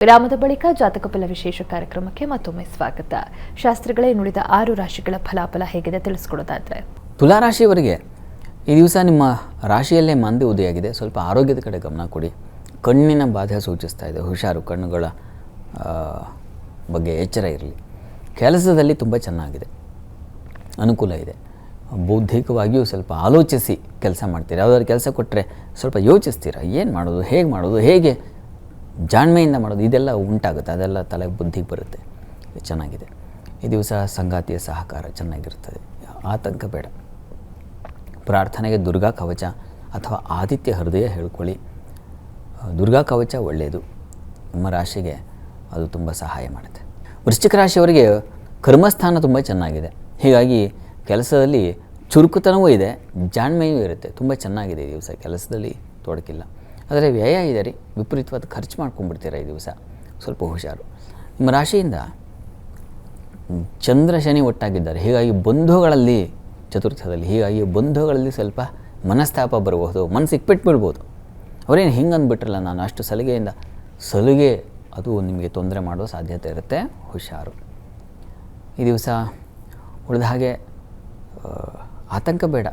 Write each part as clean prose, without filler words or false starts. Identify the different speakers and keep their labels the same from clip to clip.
Speaker 1: ವಿರಾಮದ ಬಳಿಕ ಜಾತಕ ಫಲ ವಿಶೇಷ ಕಾರ್ಯಕ್ರಮಕ್ಕೆ ಮತ್ತೊಮ್ಮೆ ಸ್ವಾಗತ. ಶಾಸ್ತ್ರಿಗಳೇ, ನುಡಿದ 6 ರಾಶಿಗಳ ಫಲಾಫಲ ಹೇಗಿದೆ ತಿಳಿಸ್ಕೊಡೋದಾದ್ರೆ?
Speaker 2: ತುಲಾ ರಾಶಿಯವರಿಗೆ ಈ ದಿವಸ ನಿಮ್ಮ ರಾಶಿಯಲ್ಲೇ ಮಾಂದಿ ಉದಯಾಗಿದೆ. ಸ್ವಲ್ಪ ಆರೋಗ್ಯದ ಕಡೆ ಗಮನ ಕೊಡಿ. ಕಣ್ಣಿನ ಬಾಧೆ ಸೂಚಿಸ್ತಾ ಇದೆ, ಹುಷಾರು. ಕಣ್ಣುಗಳ ಬಗ್ಗೆ ಎಚ್ಚರ ಇರಲಿ. ಕೆಲಸದಲ್ಲಿ ತುಂಬ ಚೆನ್ನಾಗಿದೆ, ಅನುಕೂಲ ಇದೆ. ಬೌದ್ಧಿಕವಾಗಿಯೂ ಸ್ವಲ್ಪ ಆಲೋಚಿಸಿ ಕೆಲಸ ಮಾಡ್ತೀರಾ. ಯಾವುದಾದ್ರು ಕೆಲಸ ಕೊಟ್ಟರೆ ಸ್ವಲ್ಪ ಯೋಚಿಸ್ತೀರಾ, ಏನು ಮಾಡೋದು, ಹೇಗೆ ಜಾಣ್ಮೆಯಿಂದ ಮಾಡೋದು, ಇದೆಲ್ಲ ಉಂಟಾಗುತ್ತೆ. ಅದೆಲ್ಲ ತಲೆಗೆ ಬುದ್ಧಿಗೆ ಬರುತ್ತೆ. ಇದು ಚೆನ್ನಾಗಿದೆ. ಈ ದಿವಸ ಸಂಗಾತಿಯ ಸಹಕಾರ ಚೆನ್ನಾಗಿರ್ತದೆ, ಆತಂಕ ಬೇಡ. ಪ್ರಾರ್ಥನೆಗೆ ದುರ್ಗಾ ಕವಚ ಅಥವಾ ಆದಿತ್ಯ ಹೃದಯ ಹೇಳ್ಕೊಳ್ಳಿ. ದುರ್ಗಾ ಕವಚ ಒಳ್ಳೆಯದು, ನಿಮ್ಮ ರಾಶಿಗೆ ಅದು ತುಂಬ ಸಹಾಯ ಮಾಡುತ್ತೆ. ವೃಶ್ಚಿಕ ರಾಶಿಯವರಿಗೆ ಕರ್ಮಸ್ಥಾನ ತುಂಬ ಚೆನ್ನಾಗಿದೆ. ಹೀಗಾಗಿ ಕೆಲಸದಲ್ಲಿ ಚುರುಕುತನವೂ ಇದೆ, ಜಾಣ್ಮೆಯೂ ಇರುತ್ತೆ. ತುಂಬ ಚೆನ್ನಾಗಿದೆ ಈ ದಿವಸ. ಕೆಲಸದಲ್ಲಿ ತೊಡಕಿಲ್ಲ. ಆದರೆ ವ್ಯಯ ಇದೆ ರೀ, ವಿಪರೀತವಾದ ಖರ್ಚು ಮಾಡ್ಕೊಂಡ್ಬಿಡ್ತೀರ ಈ ದಿವಸ. ಸ್ವಲ್ಪ ಹುಷಾರು. ನಿಮ್ಮ ರಾಶಿಯಿಂದ ಚಂದ್ರ ಶನಿ ಒಟ್ಟಾಗಿದ್ದಾರೆ. ಹೀಗಾಗಿ ಬಂಧುಗಳಲ್ಲಿ ಚತುರ್ಥದಲ್ಲಿ, ಹೀಗಾಗಿ ಬಂಧುಗಳಲ್ಲಿ ಸ್ವಲ್ಪ ಮನಸ್ತಾಪ ಬರಬಹುದು, ಮನಸ್ಸು ಇಕ್ಬಿಟ್ಬಿಡ್ಬೋದು. ಅವರೇನು ಹಿಂಗೆ ಅಂದ್ಬಿಟ್ರಲ್ಲ, ನಾನು ಅಷ್ಟು ಸಲಿಗೆ ಅದು ನಿಮಗೆ ತೊಂದರೆ ಮಾಡೋ ಸಾಧ್ಯತೆ ಇರುತ್ತೆ. ಹುಷಾರು. ಈ ದಿವಸ ಉಳಿದ ಹಾಗೆ ಆತಂಕ ಬೇಡ,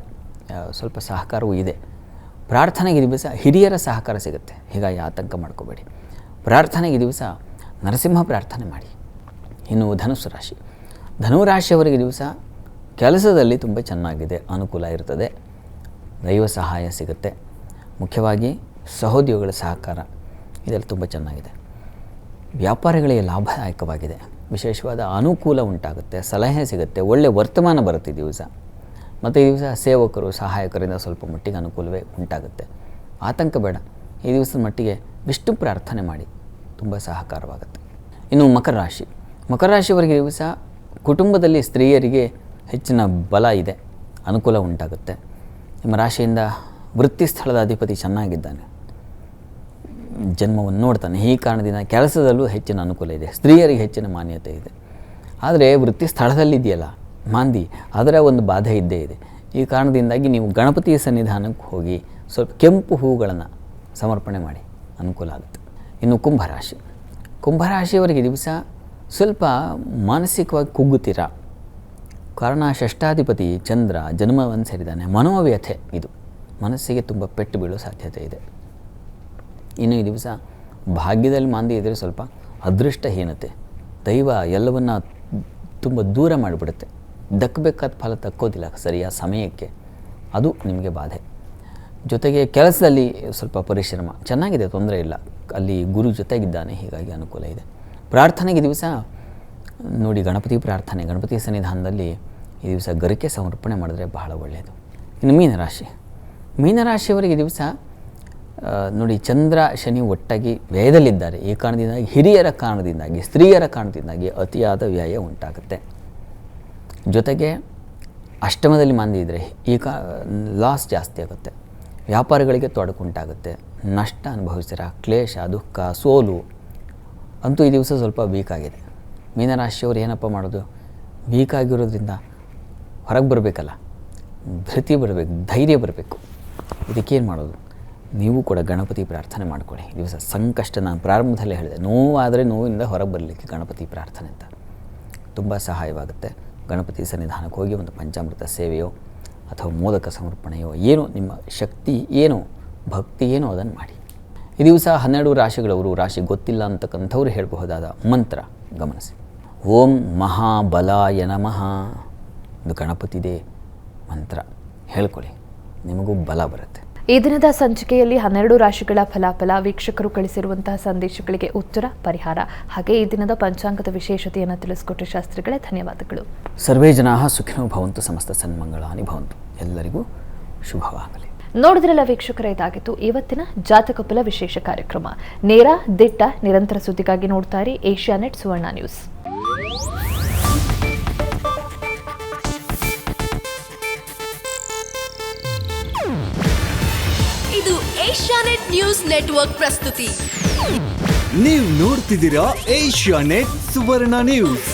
Speaker 2: ಸ್ವಲ್ಪ ಸಹಕಾರವೂ ಇದೆ. ಪ್ರಾರ್ಥನೆಗೆ ದಿವಸ ಹಿರಿಯರ ಸಹಕಾರ ಸಿಗುತ್ತೆ, ಹೀಗಾಗಿ ಆತಂಕ ಮಾಡ್ಕೋಬೇಡಿ. ಪ್ರಾರ್ಥನೆಗೆ ದಿವಸ ನರಸಿಂಹ ಪ್ರಾರ್ಥನೆ ಮಾಡಿ. ಇನ್ನು ಧನುಸ್ಸು ರಾಶಿ, ಧನುರಾಶಿಯವರಿಗೆ ದಿವಸ ಕೆಲಸದಲ್ಲಿ ತುಂಬ ಚೆನ್ನಾಗಿದೆ, ಅನುಕೂಲ ಇರ್ತದೆ. ದೈವ ಸಹಾಯ ಸಿಗುತ್ತೆ. ಮುಖ್ಯವಾಗಿ ಸಹೋದ್ಯೋಗಿಗಳ ಸಹಕಾರ ಇದೆಲ್ಲ ತುಂಬ ಚೆನ್ನಾಗಿದೆ. ವ್ಯಾಪಾರಿಗಳಿಗೆ ಲಾಭದಾಯಕವಾಗಿದೆ. ವಿಶೇಷವಾದ ಅನುಕೂಲ ಉಂಟಾಗುತ್ತೆ, ಸಲಹೆ ಸಿಗುತ್ತೆ, ಒಳ್ಳೆಯ ವರ್ತಮಾನ ಬರುತ್ತೆ ಈ ದಿವಸ. ಮತ್ತು ಈ ದಿವಸ ಸೇವಕರು ಸಹಾಯಕರಿಂದ ಸ್ವಲ್ಪ ಮಟ್ಟಿಗೆ ಅನುಕೂಲವೇ ಉಂಟಾಗುತ್ತೆ. ಆತಂಕ ಬೇಡ. ಈ ದಿವಸದ ಮಟ್ಟಿಗೆ ವಿಷ್ಣು ಪ್ರಾರ್ಥನೆ ಮಾಡಿ, ತುಂಬ ಸಹಕಾರವಾಗುತ್ತೆ. ಇನ್ನು ಮಕರ ರಾಶಿ, ಮಕರ ರಾಶಿಯವರಿಗೆ ದಿವಸ ಕುಟುಂಬದಲ್ಲಿ ಸ್ತ್ರೀಯರಿಗೆ ಹೆಚ್ಚಿನ ಬಲ ಇದೆ, ಅನುಕೂಲ ಉಂಟಾಗುತ್ತೆ. ನಿಮ್ಮ ರಾಶಿಯಿಂದ ವೃತ್ತಿ ಸ್ಥಳದ ಅಧಿಪತಿ ಚೆನ್ನಾಗಿದ್ದಾನೆ, ಜನ್ಮವನ್ನು ನೋಡ್ತಾನೆ. ಈ ಕಾರಣದಿಂದ ಕೆಲಸದಲ್ಲೂ ಹೆಚ್ಚಿನ ಅನುಕೂಲ ಇದೆ, ಸ್ತ್ರೀಯರಿಗೆ ಹೆಚ್ಚಿನ ಮಾನ್ಯತೆ ಇದೆ. ಆದರೆ ವೃತ್ತಿ ಸ್ಥಳದಲ್ಲಿದೆಯಲ್ಲ ಮಾಂದಿ, ಅದರ ಒಂದು ಬಾಧೆ ಇದ್ದೇ ಇದೆ. ಈ ಕಾರಣದಿಂದಾಗಿ ನೀವು ಗಣಪತಿಯ ಸನ್ನಿಧಾನಕ್ಕೆ ಹೋಗಿ ಸ್ವಲ್ಪ ಕೆಂಪು ಹೂಗಳನ್ನು ಸಮರ್ಪಣೆ ಮಾಡಿ, ಅನುಕೂಲ ಆಗುತ್ತೆ. ಇನ್ನು ಕುಂಭರಾಶಿ, ಕುಂಭರಾಶಿಯವರಿಗೆ ದಿವಸ ಸ್ವಲ್ಪ ಮಾನಸಿಕವಾಗಿ ಕುಗ್ಗುತ್ತೀರ. ಕಾರಣ ಷಷ್ಠಾಧಿಪತಿ ಚಂದ್ರ ಜನ್ಮವನ್ನು ಸೇರಿದ್ದಾನೆ. ಮನೋವ್ಯಥೆ, ಇದು ಮನಸ್ಸಿಗೆ ತುಂಬ ಪೆಟ್ಟು ಬೀಳೋ ಸಾಧ್ಯತೆ ಇದೆ. ಇನ್ನು ಈ ದಿವಸ ಭಾಗ್ಯದಲ್ಲಿ ಮಾಂದಿ ಇದ್ದರೆ ಸ್ವಲ್ಪ ಅದೃಷ್ಟಹೀನತೆ, ದೈವ ಎಲ್ಲವನ್ನು ತುಂಬ ದೂರ ಮಾಡಿಬಿಡುತ್ತೆ. ದಕ್ಕಬೇಕಾದ ಫಲ ತಕ್ಕೋದಿಲ್ಲ ಸರಿಯಾದ ಸಮಯಕ್ಕೆ, ಅದು ನಿಮಗೆ ಬಾಧೆ. ಜೊತೆಗೆ ಕೆಲಸದಲ್ಲಿ ಸ್ವಲ್ಪ ಪರಿಶ್ರಮ ಚೆನ್ನಾಗಿದೆ, ತೊಂದರೆ ಇಲ್ಲ. ಅಲ್ಲಿ ಗುರು ಜೊತೆಗಿದ್ದಾನೆ, ಹೀಗಾಗಿ ಅನುಕೂಲ ಇದೆ. ಪ್ರಾರ್ಥನೆಗೆ ದಿವಸ ನೋಡಿ, ಗಣಪತಿ ಪ್ರಾರ್ಥನೆ, ಗಣಪತಿ ಸನ್ನಿಧಾನದಲ್ಲಿ ಈ ದಿವಸ ಗರಿಕೆ ಸಮರ್ಪಣೆ ಮಾಡಿದ್ರೆ ಬಹಳ ಒಳ್ಳೆಯದು. ಇನ್ನು ಮೀನರಾಶಿ, ಮೀನರಾಶಿಯವರಿಗೆ ದಿವಸ ನೋಡಿ, ಚಂದ್ರ ಶನಿ ಒಟ್ಟಾಗಿ ವ್ಯಯದಲ್ಲಿದ್ದಾರೆ. ಈ ಕಾರಣದಿಂದಾಗಿ ಹಿರಿಯರ ಕಾರಣದಿಂದಾಗಿ, ಸ್ತ್ರೀಯರ ಕಾರಣದಿಂದಾಗಿ ಅತಿಯಾದ ವ್ಯಯ ಉಂಟಾಗುತ್ತೆ. ಜೊತೆಗೆ ಅಷ್ಟಮದಲ್ಲಿ ಮಾಂದಿ ಇದ್ದರೆ ಲಾಸ್ ಜಾಸ್ತಿ ಆಗುತ್ತೆ. ವ್ಯಾಪಾರಿಗಳಿಗೆ ತೊಡಕುಂಟಾಗುತ್ತೆ, ನಷ್ಟ ಅನುಭವಿಸ್ತೀರ, ಕ್ಲೇಶ, ದುಃಖ, ಸೋಲು ಅಂತೂ ಈ ದಿವಸ ಸ್ವಲ್ಪ ವೀಕ್ ಆಗಿದೆ. ಮೀನರಾಶಿಯವರು ಏನಪ್ಪ ಮಾಡೋದು, ವೀಕ್ ಆಗಿರೋದ್ರಿಂದ ಹೊರಗೆ ಬರಬೇಕಲ್ಲ, ಧೃತಿ ಬರಬೇಕು, ಧೈರ್ಯ ಬರಬೇಕು. ಇದಕ್ಕೇನು ಮಾಡೋದು, ನೀವು ಕೂಡ ಗಣಪತಿ ಪ್ರಾರ್ಥನೆ ಮಾಡ್ಕೊಳ್ಳಿ. ಈ ದಿವಸ ಸಂಕಷ್ಟ, ನಾನು ಪ್ರಾರಂಭದಲ್ಲೇ ಹೇಳಿದೆ, ನೋವಾದರೆ ನೋವಿಂದ ಹೊರಗೆ ಬರಲಿಕ್ಕೆ ಗಣಪತಿ ಪ್ರಾರ್ಥನೆ ಅಂತ ತುಂಬ ಸಹಾಯವಾಗುತ್ತೆ. ಗಣಪತಿ ಸನ್ನಿಧಾನಕ್ಕೆ ಹೋಗಿ ಒಂದು ಪಂಚಾಮೃತ ಸೇವೆಯೋ ಅಥವಾ ಮೋದಕ ಸಮರ್ಪಣೆಯೋ, ಏನೋ ನಿಮ್ಮ ಶಕ್ತಿ ಏನೋ, ಭಕ್ತಿ ಏನೋ ಅದನ್ನು ಮಾಡಿ. ಈ ದಿವಸ 12 ರಾಶಿಗಳವರು, ರಾಶಿ ಗೊತ್ತಿಲ್ಲ ಅಂತಕ್ಕಂಥವ್ರು ಹೇಳಬಹುದಾದ ಮಂತ್ರ ಗಮನಿಸಿ. ಓಂ ಮಹಾಬಲಾಯ ನಮಃ, ಒಂದು ಗಣಪತಿದೇ ಮಂತ್ರ ಹೇಳ್ಕೊಳ್ಳಿ, ನಿಮಗೂ ಬಲ ಬರುತ್ತೆ.
Speaker 1: ಈ ದಿನದ ಸಂಚಿಕೆಯಲ್ಲಿ 12 ರಾಶಿಗಳ ಫಲಾಫಲ, ವೀಕ್ಷಕರು ಕಳಿಸಿರುವಂತಹ ಸಂದೇಶಗಳಿಗೆ ಉತ್ತರ, ಪರಿಹಾರ, ಹಾಗೆ ಈ ದಿನದ ಪಂಚಾಂಗದ ವಿಶೇಷತೆಯನ್ನು ತಿಳಿಸಿಕೊಟ್ಟ ಶಾಸ್ತ್ರಿಗಳೇ ಧನ್ಯವಾದಗಳು.
Speaker 2: ಸರ್ವೇ ಜನಾಃ ಸುಖಿನೋ ಭವಂತು, ಸಮಸ್ತ ಸನ್ಮಂಗಳಾನಿ ಭವಂತು. ಎಲ್ಲರಿಗೂ ಶುಭವಾಗಲಿ.
Speaker 1: ನೋಡಿದ್ರಲ್ಲ ವೀಕ್ಷಕರೇ, ಇದಾಗಿತ್ತು ಇವತ್ತಿನ ಜಾತಕ ಫಲ ವಿಶೇಷ ಕಾರ್ಯಕ್ರಮ. ನೇರ, ದಿಟ್ಟ, ನಿರಂತರ ಸುದ್ದಿಗಾಗಿ ನೋಡ್ತಾ ಇರಿ ಏಷ್ಯಾನೆಟ್ ಸುವರ್ಣ ನ್ಯೂಸ್.
Speaker 3: ಇದು ಏಷ್ಯಾನೆಟ್ ನ್ಯೂಸ್ ನೆಟ್ವರ್ಕ್ ಪ್ರಸ್ತುತಿ.
Speaker 4: ನೀವು ನೋಡ್ತಿದ್ದೀರಾ ಏಷ್ಯಾನೆಟ್ ಸುವರ್ಣ ನ್ಯೂಸ್.